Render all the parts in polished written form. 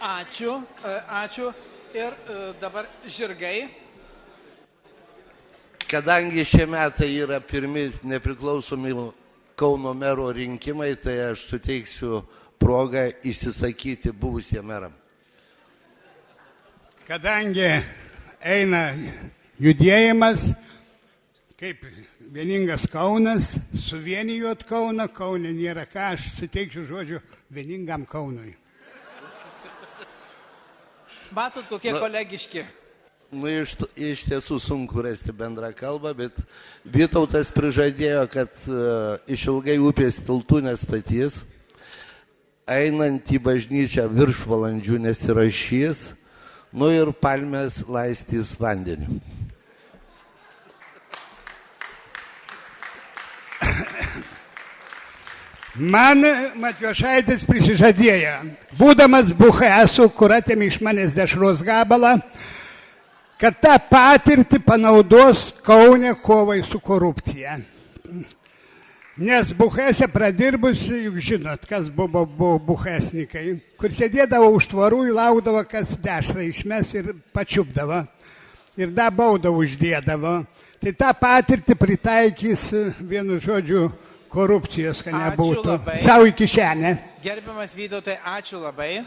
Ačiū. Ačiū. Ir dabar žirgai. Kadangi šie metai yra pirmi nepriklausomi Kauno mero rinkimai, tai aš suteiksiu progą išsisakyti buvusiem meram. Kadangi eina judėjimas, kaip vieningas Kaunas, suvienijot Kauną, Kaune nėra ką, aš suteiksiu žodžiu vieningam Kaunui. Matot, kokie kolegiški. Iš tiesų sunku rasti bendrą kalbą, bet Vytautas prižadėjo, kad išilgai upės tiltų nestatys, einant į bažnyčią viršvalandžių nesirašys, ir palmės laistys vandenį. Man Matjošaitis prisižadėjo, būdamas Buchesu, kur atėmė iš manęs dešros gabalą, kad tą patirtį panaudos Kaune kovai su korupcija. Nes Buchese pradirbus, juk žinot, kas buvo buchesnikai, kur sėdėdavo už tvarų, laukdavo, kas dešrą išmes ir pačiupdavo. Ir dar baudą uždėdavo. Tai tą patirtį pritaikys, vienu žodžiu, korupcijos, kad nebūtų. Savo į kišenę. Gerbiamas Vytautai, ačiū labai.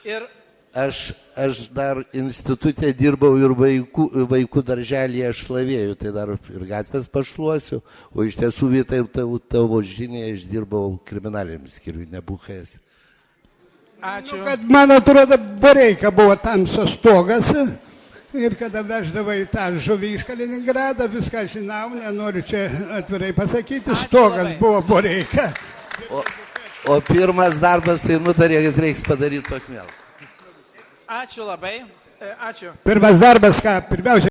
Ir Aš dar institutė dirbau ir vaikų darželėje šlavėjų, tai dar ir gatvės pašluosiu, o iš tiesų Vytai tavo žinėje aš dirbau kriminaliniam skyriui, ne Buchese. ačiū. Kad man atrodo, Boreika buvo tamsos stogas ir kada veždavai tą žuvį iš Kaliningradą, viską žinau, nenoriu čia atvirai pasakyti, stogas buvo Boreika. O pirmas darbas tai nutarė, kad reiks padaryti pakmelą. Ačiū labai. Ačiū. Pirmas darbas, ką pirmiausia.